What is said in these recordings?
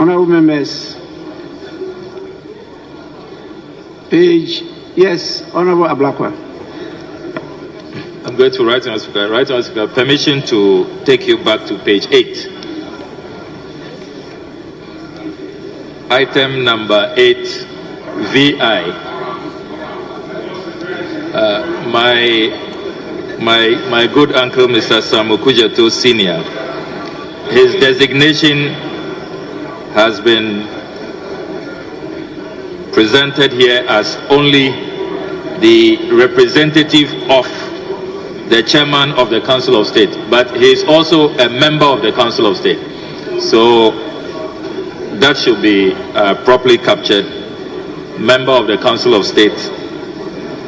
Honorable members, page, yes, Honorable Ablakwa. I'm going to write on speaker. Write on speaker. Permission to take you back to page 8. Item number 8, VI. My good uncle, Mr. Samu Kujato Senior, his designation has been presented here as only the representative of the chairman of the Council of State, but he is also a member of the Council of State. So that should be properly captured. Member of the Council of State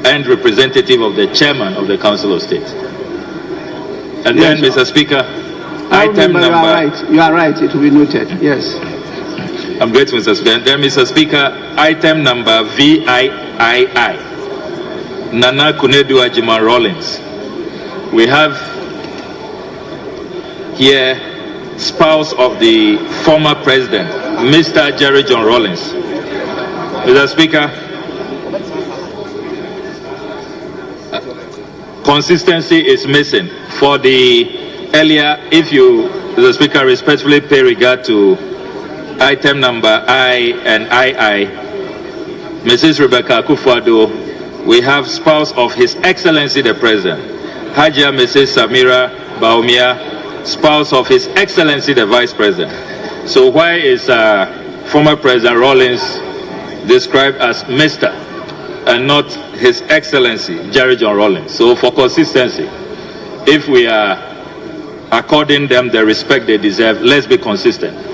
and representative of the chairman of the Council of State. And yes, then, Mr. Speaker, item number... You are right, it will be noted, yes. I'm grateful, Mr. Speaker. And then, Mr. Speaker, item number VIII, Nana Kunedu Ajima Rawlings. We have here spouse of the former president, Mr. Jerry John Rawlings. Mr. Speaker, consistency is missing. For the earlier, if you, Mr. Speaker, respectfully pay regard to item number I and II, Mrs. Rebecca Akufo-Addo, we have spouse of His Excellency the President, Hajia Mrs. Samira Baumia, spouse of His Excellency the Vice President. So why is former President Rawlings described as Mr. and not His Excellency Jerry John Rawlings? So for consistency, if we are according them the respect they deserve, let's be consistent.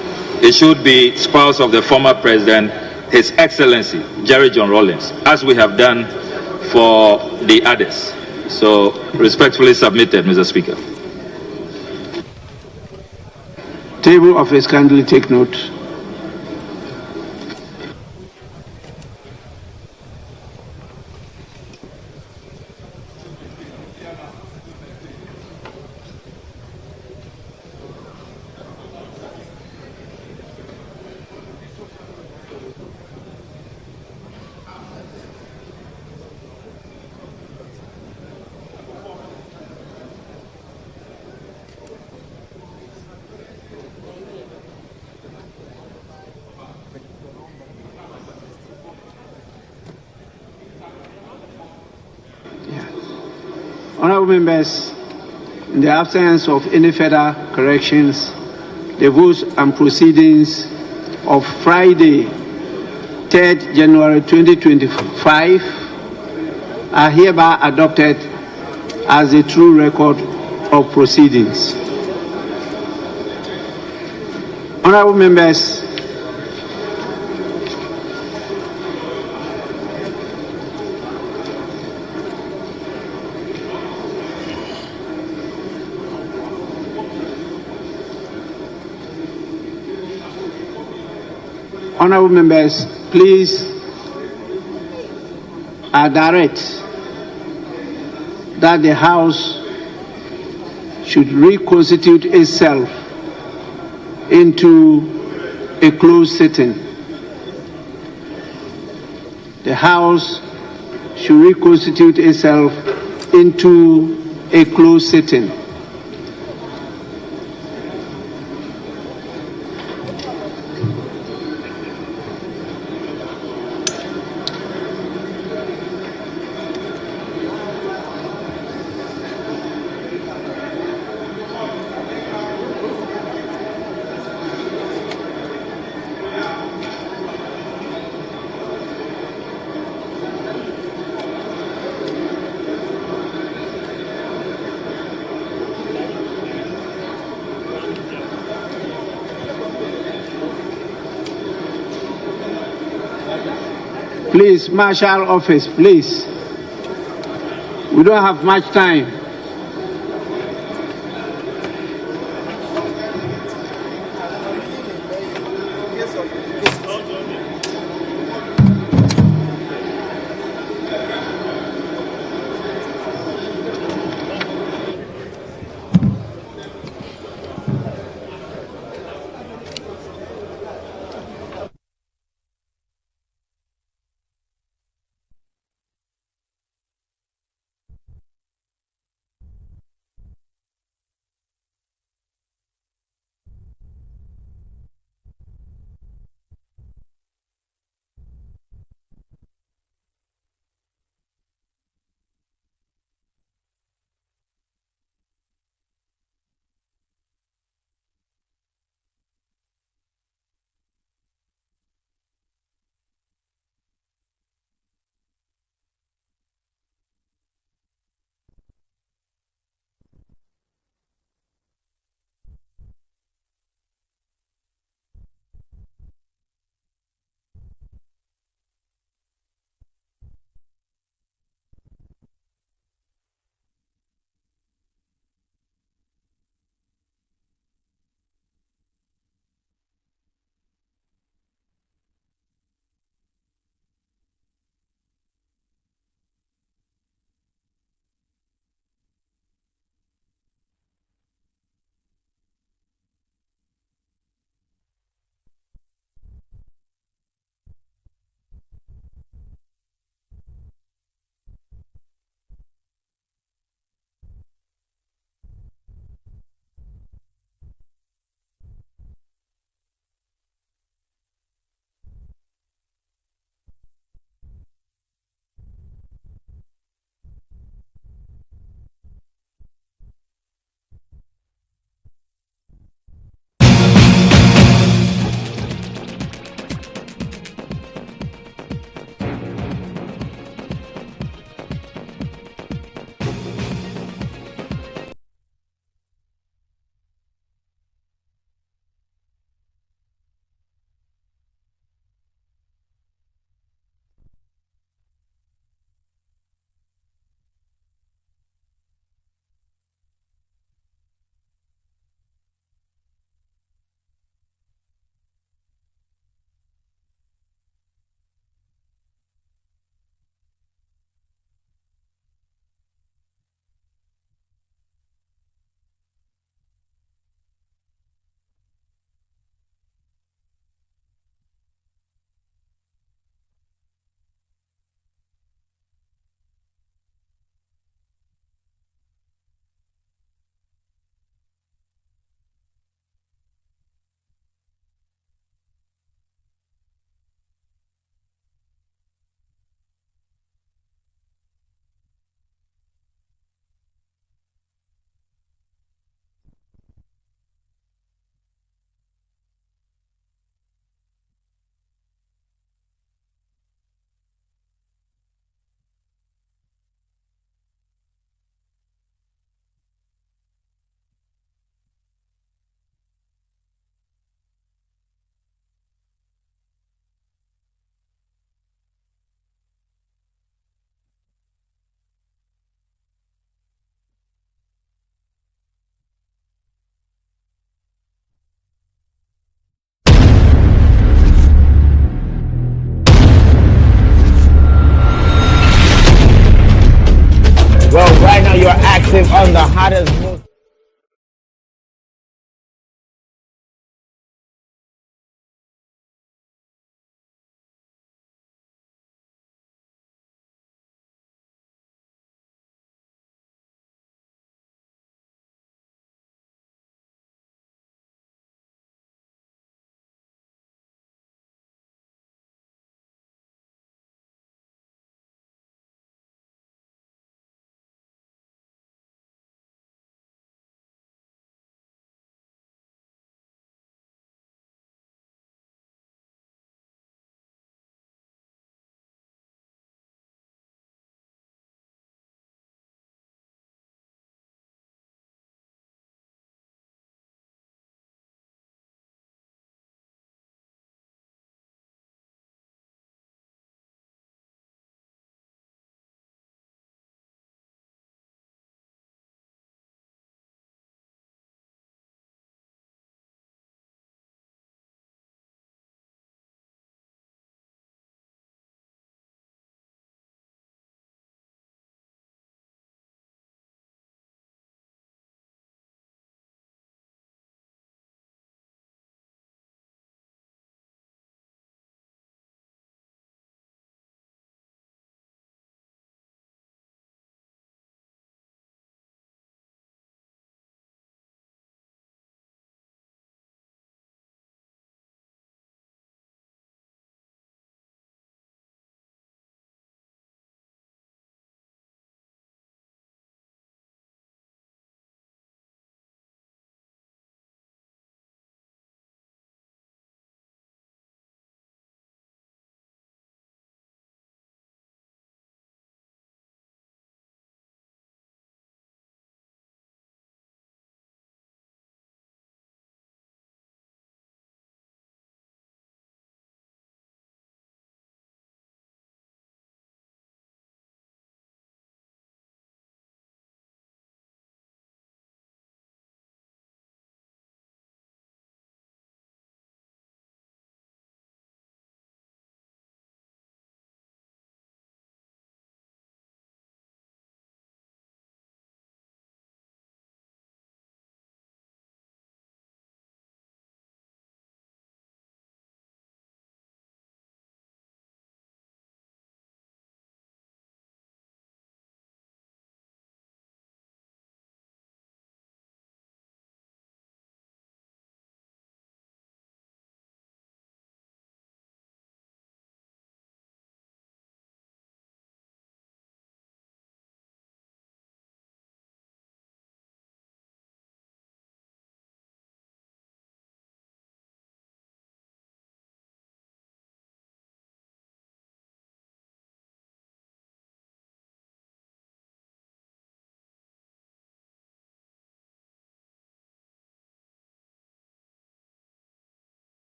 It should be spouse of the former president, His Excellency Jerry John Rawlings, as we have done for the others. So respectfully submitted, Mr. Speaker. Table office, kindly take note. Honorable members, in the absence of any further corrections, the votes and proceedings of Friday, 3rd January 2025 are hereby adopted as a true record of proceedings. Honorable members, Honorable members, please direct that the House should reconstitute itself into a closed sitting. The House should reconstitute itself into a closed sitting. Please, Marshal Office, please. We don't have much time.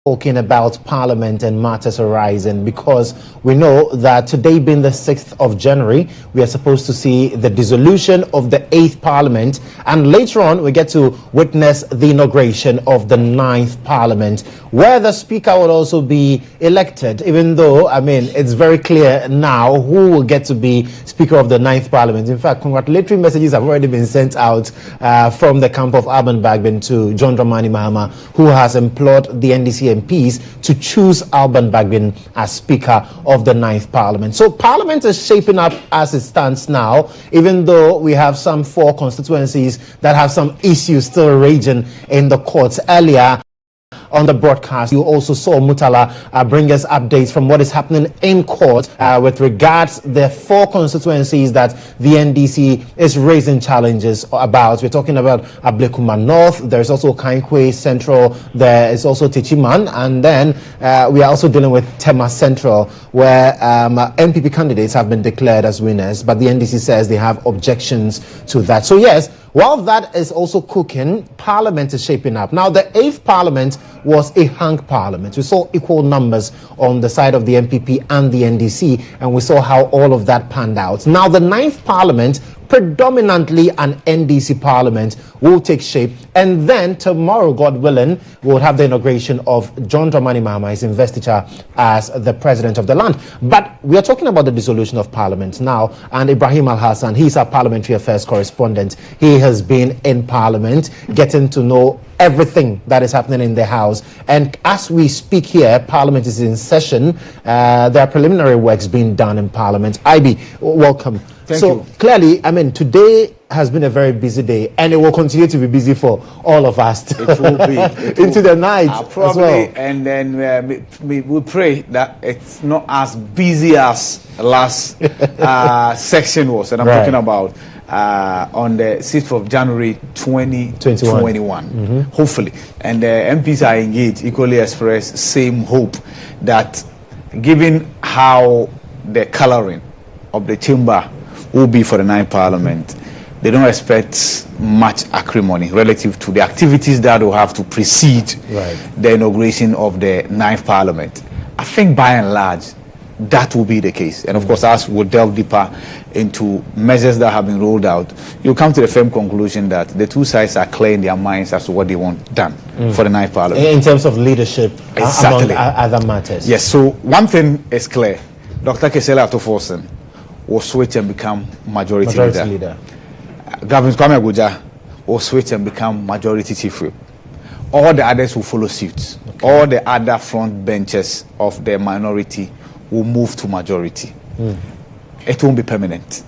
talking about Parliament and matters arising, because we know that today being the 6th of January, we are supposed to see the dissolution of the 8th Parliament, and later on we get to witness the inauguration of the 9th Parliament, where the Speaker will also be elected, even though, I mean, it's very clear now who will get to be Speaker of the 9th Parliament. In fact, congratulatory messages have already been sent out from the camp of Alban Bagbin to John Dramani Mahama, who has implored the NDC MPs to choose Alban Bagbin as Speaker of the 9th Parliament. So Parliament is shaping up as it stands now, even though we have some 4 constituencies that have some issues still raging in the courts. Earlier on the broadcast, you also saw Mutala bring us updates from what is happening in court with regards the 4 constituencies that the NDC is raising challenges about. We're talking about Ablekuma North, there's also Kankwe Central, there is also Techiman, and then we are also dealing with Tema Central, where MPP candidates have been declared as winners, but the NDC says they have objections to that. So yes, while that is also cooking, Parliament is shaping up. Now, the 8th Parliament was a hung Parliament. We saw equal numbers on the side of the MPP and the NDC, and we saw how all of that panned out. Now, the 9th Parliament, predominantly an NDC Parliament, will take shape, and then tomorrow, God willing, we'll have the inauguration of John Dramani Mahama, his investiture as the President of the land. But we are talking about the dissolution of Parliament now, and Ibrahim Al-Hassan, he's our Parliamentary Affairs correspondent. He has been in Parliament, getting to know everything that is happening in the House. And as we speak here, Parliament is in session. There are preliminary works being done in Parliament. IB, welcome. Thank you. Clearly, I mean, today has been a very busy day, and it will continue to be busy for all of us. It will be. Into the night probably, as well. And then we pray that it's not as busy as last section was, and I'm talking about on the 6th of January 2021. Hopefully. And the MPs are engaged, equally express same hope that given how the coloring of the chamber will be for the 9th Parliament, they don't expect much acrimony relative to the activities that will have to precede the inauguration of the 9th Parliament. I think by and large, that will be the case. And of course, as we'll delve deeper into measures that have been rolled out, you'll come to the firm conclusion that the two sides are clear in their minds as to what they want done for the 9th Parliament. In terms of leadership, among other matters. Yes, so one thing is clear. Dr. Kesela Atoforsen will switch and become majority leader. Governor Kwame Aguja will switch and become majority chief whip. All the others will follow suit. All the other front benches of the minority will move to majority. It won't be permanent.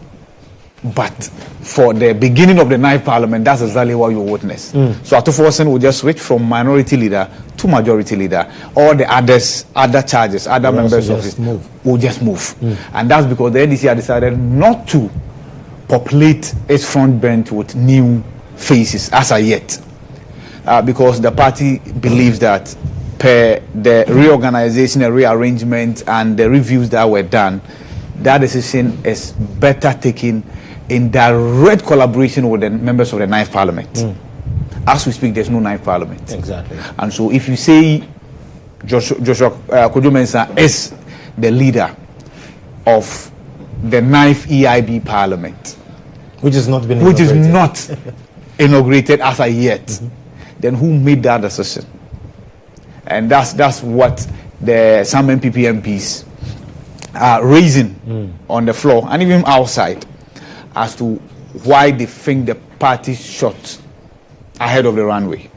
But for the beginning of the 9th Parliament, that's exactly what you witness. So Atoforsen will just switch from minority leader to majority leader. All the other charges, other members of it will just move. And that's because the NDC has decided not to populate its front bench with new faces as of yet. Because the party believes that per the reorganization and rearrangement and the reviews that were done, that decision is better taken in direct collaboration with the members of the 9th Parliament. As we speak, there's no 9th Parliament. Exactly. And so if you say Joshua Kojo Mensah is the leader of the 9th EIB Parliament, which is not inaugurated as of yet, then who made that decision? And that's what some MPP MPs are raising on the floor and even outside as to why they think the party shot ahead of the runway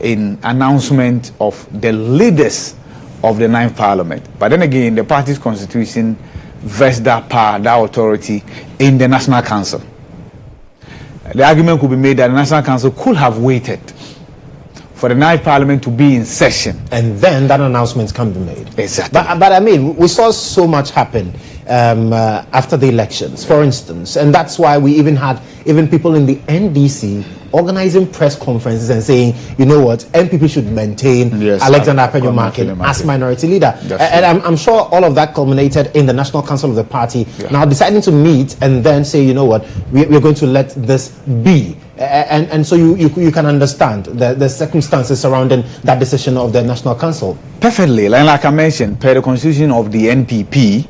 in announcement of the leaders of the 9th Parliament. But then again, the party's constitution vests that power, that authority in the National Council. The argument could be made that the National Council could have waited for the 9th Parliament to be in session, and then that announcement can be made. Exactly. But I mean, we saw so much happen after the elections, for instance, and that's why we even had people in the NDC organizing press conferences and saying, you know what, MPP should maintain Alexander Apenyo-Markin as minority leader. And I'm sure all of that culminated in the National Council of the party now deciding to meet and then say, you know what, we're going to let this be. And so you can understand the circumstances surrounding that decision of the National Council. Perfectly. Like I mentioned, per the constitution of the NPP,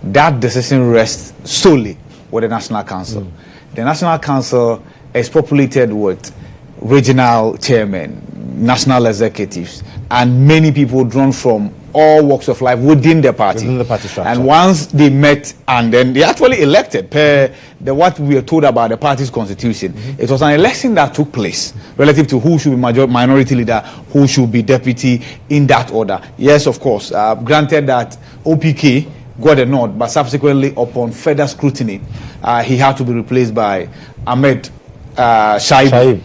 that decision rests solely with the National Council. The National Council is populated with regional chairmen, national executives, and many people drawn from all walks of life within the party. Within the party structure. And once they met and then they actually elected per what we are told about the party's constitution, it was an election that took place relative to who should be minority leader, who should be deputy, in that order. Yes, of course, granted that OPK got a nod, but subsequently upon further scrutiny, he had to be replaced by Ahmed Shaib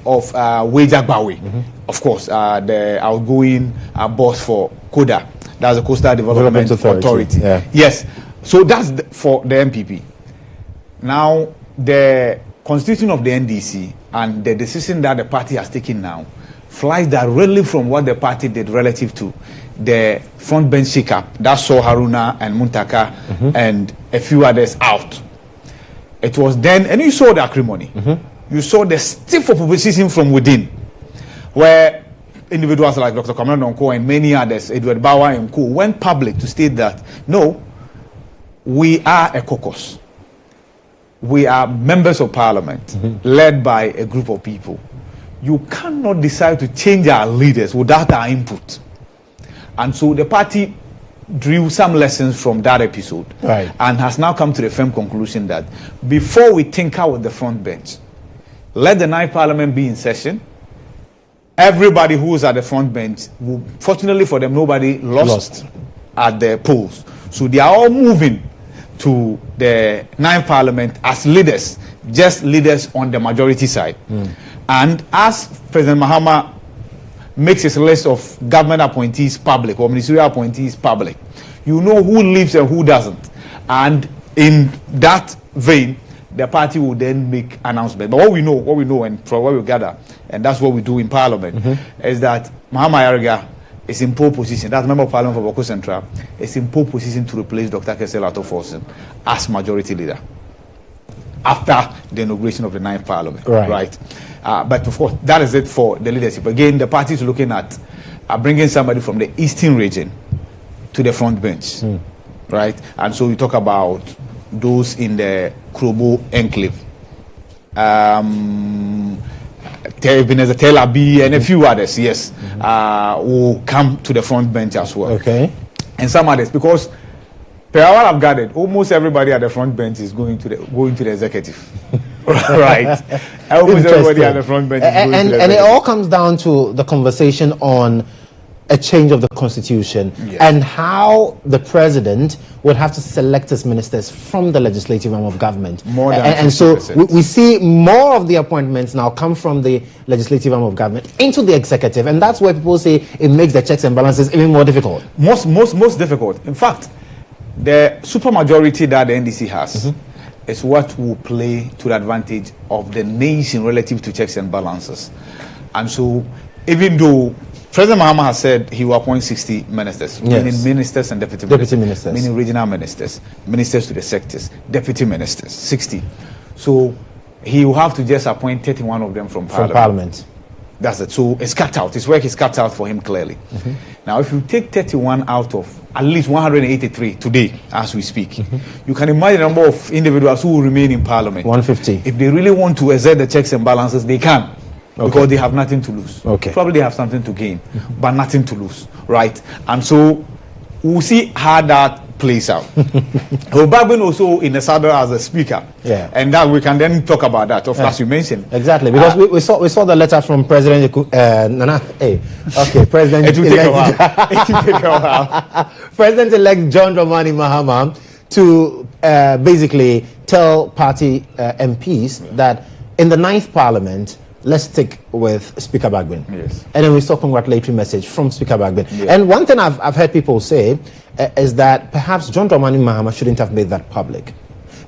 of Wejagbawi. Of course, the outgoing boss for CODA, that's the Coastal Development Authority. Yeah. Yes, so that's for the MPP. Now, the constitution of the NDC and the decision that the party has taken now flies directly from what the party did relative to the front bench shake-up that saw Haruna and Muntaka and a few others out. It was then, and you saw the acrimony. You saw the stiff opposition from within, where individuals like Dr. Kamran Nonko and many others, Edward Bawa and Co, went public to state that, no, we are a caucus. We are members of parliament, led by a group of people. You cannot decide to change our leaders without our input. And so the party drew some lessons from that episode, and has now come to the firm conclusion that before we tinker with the front bench, let the 9th Parliament be in session. Everybody who is at the front bench, fortunately for them, nobody lost at the polls. So they are all moving to the 9th Parliament as leaders, just leaders on the majority side. And as President Mahama makes his list of government appointees public or ministerial appointees public, you know who leaves and who doesn't. And in that vein, the party will then make announcement. But what we know and from what we gather, and that's what we do in Parliament, is that Mahama Yarega is in pole position, that's Member of Parliament for Boko Central, is in pole position to replace Dr. Kesel Atoforsen as majority leader after the inauguration of the 9th Parliament. Right. But of course, that is it for the leadership. Again, the party is looking at bringing somebody from the eastern region to the front bench. Right. And so we talk about those in the Krobo enclave. Ebenezer Tel Aviv and a few others, yes, will come to the front bench as well. Okay. And some others, because per what I've gathered, almost everybody at the front bench is going to the executive. Right. Almost everybody at the front bench is going to the executive. And it all comes down to the conversation on a change of the constitution, and how the president would have to select his ministers from the legislative arm of government. More than and so we see more of the appointments now come from the legislative arm of government into the executive, and that's where people say it makes the checks and balances even more difficult. Most difficult. In fact, the supermajority that the NDC has is what will play to the advantage of the nation relative to checks and balances. And so, even though President Mahama has said he will appoint 60 ministers, meaning ministers and deputy ministers, meaning regional ministers, ministers to the sectors, deputy ministers, 60. So he will have to just appoint 31 of them from Parliament. That's it. So it's cut out. His work is cut out for him clearly. Now, if you take 31 out of at least 183 today, as we speak, you can imagine the number of individuals who will remain in Parliament. 150. If they really want to exert the checks and balances, they can. Because they have nothing to lose. Probably they have something to gain, but nothing to lose, right? And so we'll see how that plays out. Obabin also in the saddle as a speaker, and that we can then talk about that. Of course, you mentioned exactly, because we saw the letter from President President. It will take a while. It will take a while. President-elect John Dramani Mahama to basically tell party MPs that in the 9th Parliament, let's stick with Speaker Bagbin. And then we saw a congratulatory message from Speaker Bagbin. And one thing I've heard people say is that perhaps John Dramani Mahama shouldn't have made that public,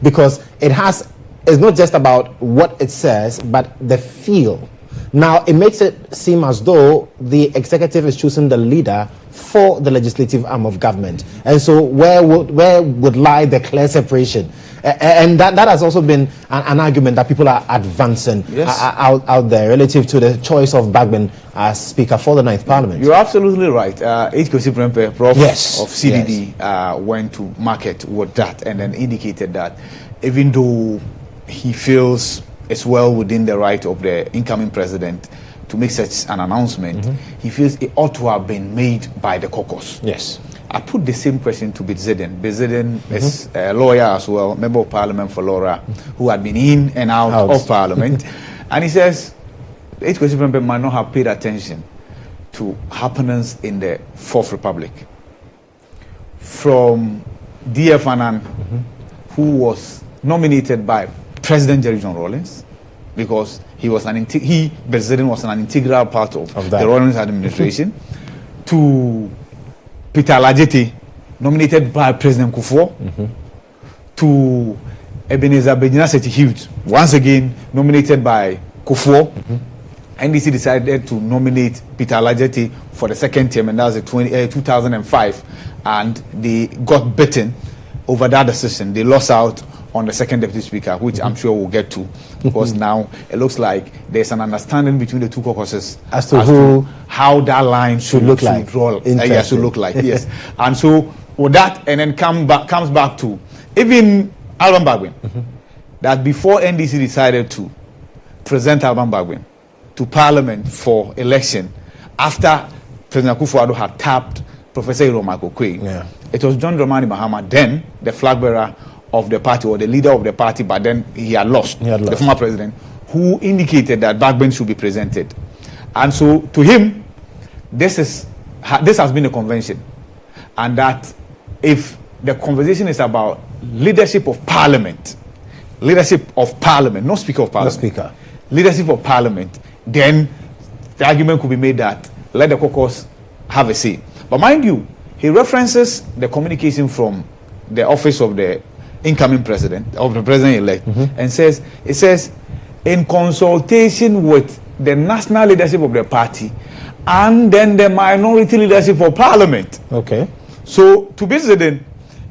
because it's not just about what it says, but the feel. Now, it makes it seem as though the executive is choosing the leader for the legislative arm of government. And so where would lie the clear separation? And that has also been an argument that people are advancing out there relative to the choice of Bagman as Speaker for the 9th Parliament. You're absolutely right. H.K.C. Prempe, Prof. Yes. of CDD, went to market with that and then indicated that even though he feels it's well within the right of the incoming president to make such an announcement, he feels it ought to have been made by the caucus. Yes. I put the same question to Bitzeden. Bitzeden is a lawyer as well, member of parliament for Laura, who had been in and out of parliament. And he says, H.K.C. Prempe might not have paid attention to happenings in the Fourth Republic. From D.F. Annan, who was nominated by President Jerry John Rawlings, because Bitzeden was an integral part of the Rawlings administration, to Peter Lajete, nominated by President Kufuor, to Ebenezer Bejina Seti-Hughes, once again nominated by Kufuor. NDC decided to nominate Peter Lajete for the second term, and that was 2005, and they got beaten over that decision. They lost out on the second deputy speaker, which I'm sure we'll get to, because now it looks like there's an understanding between the two caucuses as to how that line should look like. Should look like, yes. And so with that, and then comes back to even Alban Bagwin, that before NDC decided to present Alban Bagwin to Parliament for election, after President Akufo-Addo had tapped Professor Iro Michael Quay, it was John Dramani Mahama, then the flag bearer of the party, or the leader of the party, but then he had lost, the former president, who indicated that Bagman should be presented. And so to him, this has been a convention, and that if the conversation is about leadership of parliament, not Speaker of Parliament, leadership of parliament, then the argument could be made that let the caucus have a say. But mind you, he references the communication from the office of the incoming president, of the president-elect, and it says, in consultation with the national leadership of the party and then the minority leadership of parliament. Okay. So, to be certain,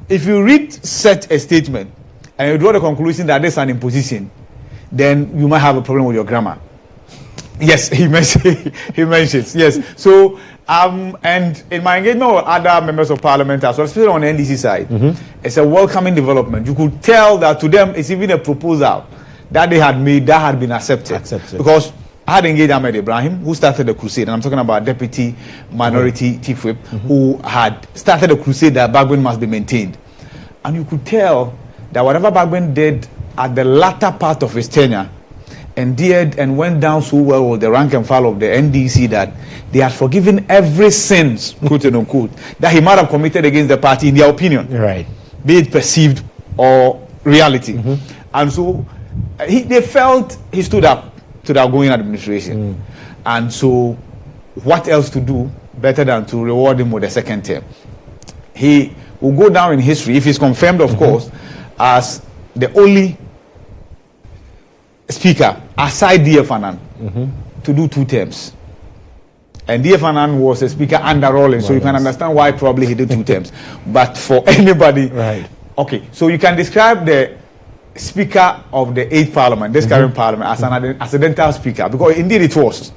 if you read such a statement and you draw the conclusion that there's an imposition, then you might have a problem with your grammar. Yes, he mentions, yes. So, and in my engagement with other members of parliament as well, especially on the NDC side, it's a welcoming development. You could tell that to them it's even a proposal that they had made that had been accepted. Because I had engaged Ahmed Ibrahim, who started the crusade, and I'm talking about Deputy Minority Chief Whip, who had started a crusade that Bagwin must be maintained. And you could tell that whatever Bagwin did at the latter part of his tenure, endeared and went down so well with the rank and file of the NDC that they had forgiven every sin, quote and unquote, that he might have committed against the party in their opinion, right? Be it perceived or reality. And so they felt he stood up to the outgoing administration. And so what else to do better than to reward him with a second term? He will go down in history, if he's confirmed, of course, as the only speaker aside D.F. Annan to do 2 terms. And D.F. Annan was a speaker under Rawlings, so you can understand why probably he did 2 terms. But for anybody, right? Okay, so you can describe the speaker of the 8th Parliament, this current Parliament, as an accidental speaker, because indeed it was.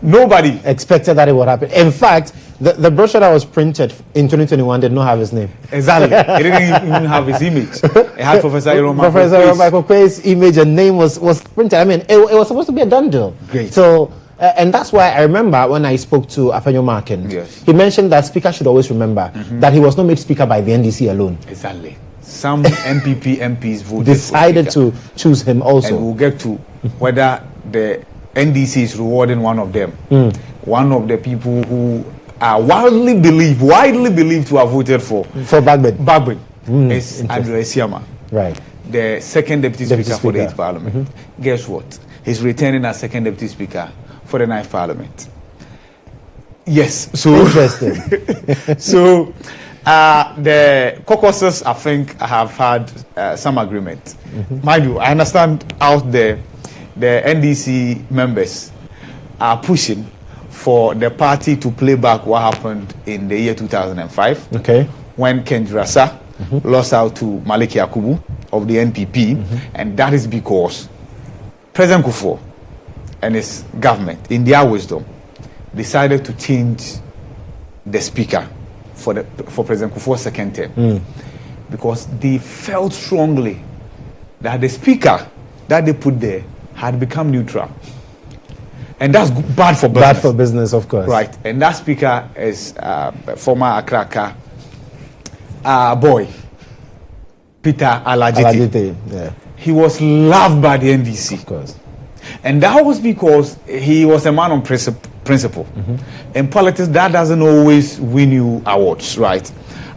Nobody expected that it would happen. In fact, the brochure that was printed in 2021 did not have his name. Exactly. It didn't even have his image. It had Professor Michael Quay's image and name was printed. I mean, it was supposed to be a done deal. Great. So, and that's why I remember when I spoke to Afenyo Markin, he mentioned that Speaker should always remember that he was not made Speaker by the NDC alone. Exactly. Some MPs voted decided to choose him also. And we'll get to whether the NDC is rewarding one of them. One of the people who are widely believed to have voted for Bagwin is Andrew Esiama, right? The second deputy speaker for the 8th Parliament. Guess what? He's returning as second deputy speaker for the 9th Parliament. Yes. So interesting. So the caucuses, I think, have had some agreement. Mind you, I understand out there the NDC members are pushing for the party to play back what happened in the year 2005. Okay. When Ken Rasa lost out to Malik Yakubu of the NPP, and that is because President Kufuor and his government, in their wisdom, decided to change the speaker for President Kufuor's second term because they felt strongly that the speaker that they put there had become neutral. And that's bad for business. Bad for business, of course. Right. And that speaker is former Akraka boy, Peter Alajite. Yeah. He was loved by the NDC. Of course. And that was because he was a man on principle. In politics, that doesn't always win you awards, right?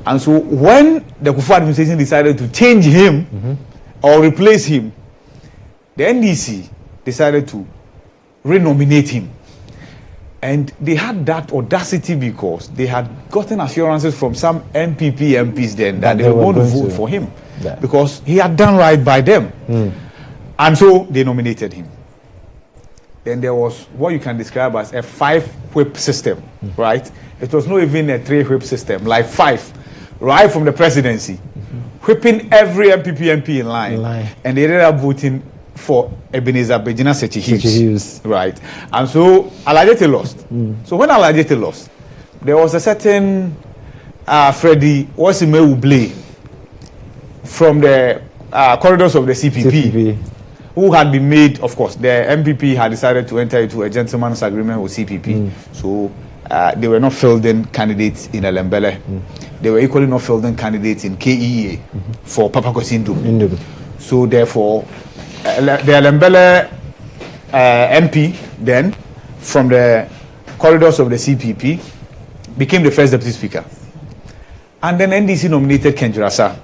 And so when the Kufuor administration decided to change him or replace him, the NDC decided to renominate him. And they had that audacity because they had gotten assurances from some MPP MPs then that they were going to vote for him because he had done right by them. And so they nominated him. Then there was what you can describe as a 5-whip system, right? It was not even a 3-whip system, like 5, right from the presidency, whipping every MPP MP in line. And they ended up voting for Ebenezer Bejina Sechi Hughes, right? And so Alajete lost. So when Alajete lost, there was a certain Freddie Osime Uble from the corridors of the CPP. Who had been made, of course, the MPP had decided to enter into a gentleman's agreement with CPP. So they were not filled-in candidates in Elembele. They were equally not filled-in candidates in KEA for Papa Kosindu. So therefore, the Elembele MP then, from the corridors of the CPP, became the first deputy speaker. And then NDC nominated Kenjurasa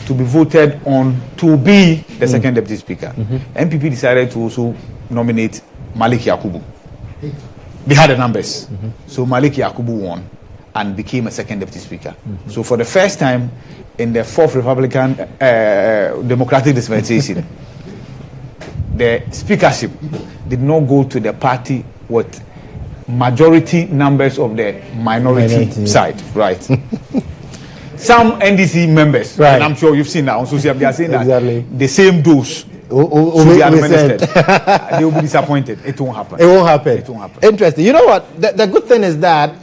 to be voted on to be the second deputy speaker. NPP decided to also nominate Malik Yakubu. They had the numbers. So Malik Yakubu won and became a second deputy speaker. So for the first time in the fourth Republican Democratic dispensation, the speakership did not go to the party with majority numbers of the minority side, right? Some NDC members, and I'm sure you've seen that on social media, saying that the same dose should be administered. They will be disappointed. It won't happen. It won't happen. It won't happen. Interesting. You know what? The good thing is that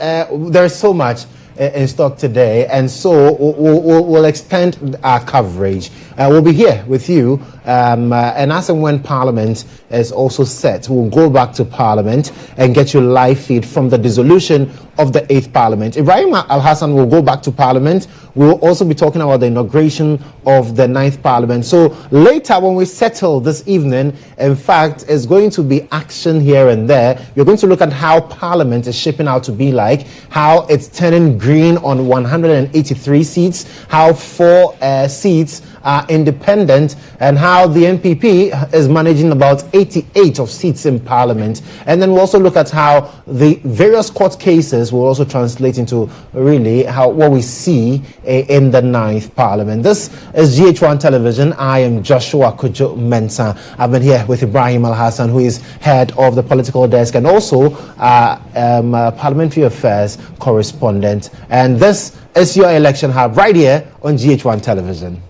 there is so much in stock today, and so we'll extend our coverage. We'll be here with you, and as and when Parliament is also set, we'll go back to Parliament and get you live feed from the dissolution of the 8th Parliament. Ibrahim Al-Hassan will go back to Parliament. We'll also be talking about the inauguration of the 9th Parliament. So later when we settle this evening, in fact, it's going to be action here and there. We're going to look at how Parliament is shaping out to be like, how it's turning green on 183 seats, how 4 seats are independent, and how the NPP is managing about 88 of seats in Parliament. And then we'll also look at how the various court cases will also translate into really what we see in the 9th Parliament. This is GHOne Television. I am Joshua Kojo Mensah. I've been here with Ibrahim Al-Hassan, who is head of the political desk and also parliamentary affairs correspondent. And this is your election hub right here on GHOne Television.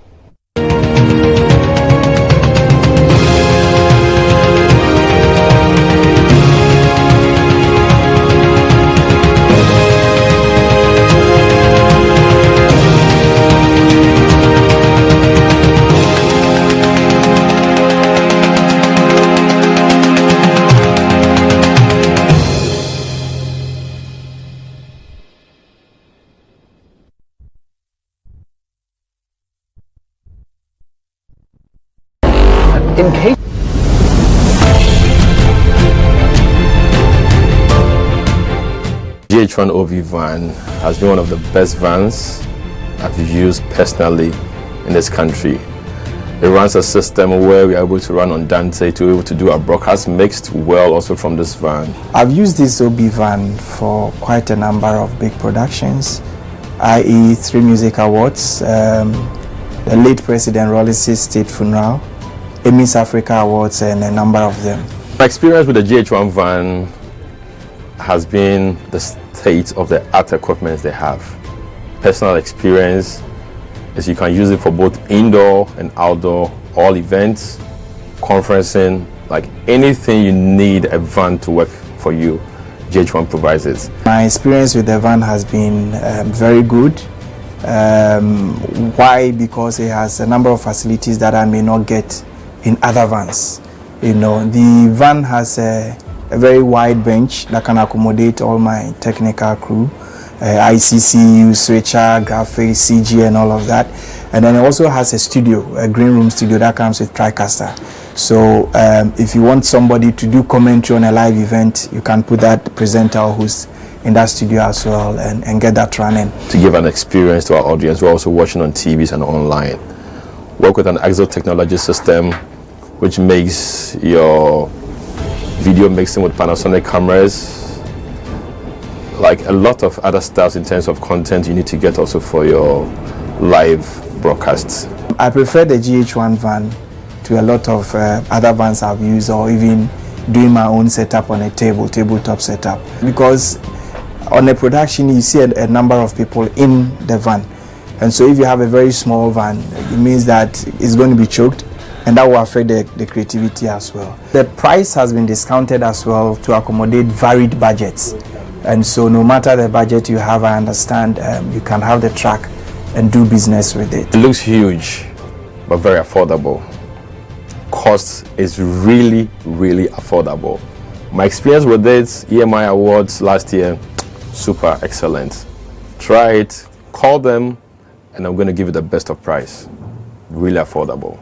In case GHOne OV van has been one of the best vans I've used personally in this country. It runs a system where we are able to run on Dante to be able to do our broadcast mixed well also from this van. I've used this OB van for quite a number of big productions, i.e. 3 music awards, the late President Rollis' state funeral, Miss Africa Awards, and a number of them. My experience with the GHOne van has been the state of the art equipment they have. Personal experience, is you can use it for both indoor and outdoor, all events, conferencing, like anything you need a van to work for you, GHOne provides it. My experience with the van has been very good. Why? Because it has a number of facilities that I may not get in other vans. You know, the van has a very wide bench that can accommodate all my technical crew, ICC, switcher, graphics, CG and all of that. And then it also has a studio, a green room studio that comes with TriCaster. So if you want somebody to do commentary on a live event, you can put that presenter or host in that studio as well and get that running. To give an experience to our audience, we're also watching on TVs and online. Work with an Exo technology system, which makes your video mixing with Panasonic cameras, like a lot of other stuff in terms of content you need to get also for your live broadcasts. I prefer the GHOne van to a lot of other vans I've used, or even doing my own setup on a tabletop setup, because on a production you see a number of people in the van, and so if you have a very small van, it means that it's going to be choked, and that will affect the creativity as well. The price has been discounted as well to accommodate varied budgets, and so no matter the budget you have, I understand you can have the track and do business with it. It looks huge but very affordable. Cost is really affordable. My experience with it, EMI Awards last year, super excellent. Try it, call them, and I'm going to give you the best of price. Really affordable.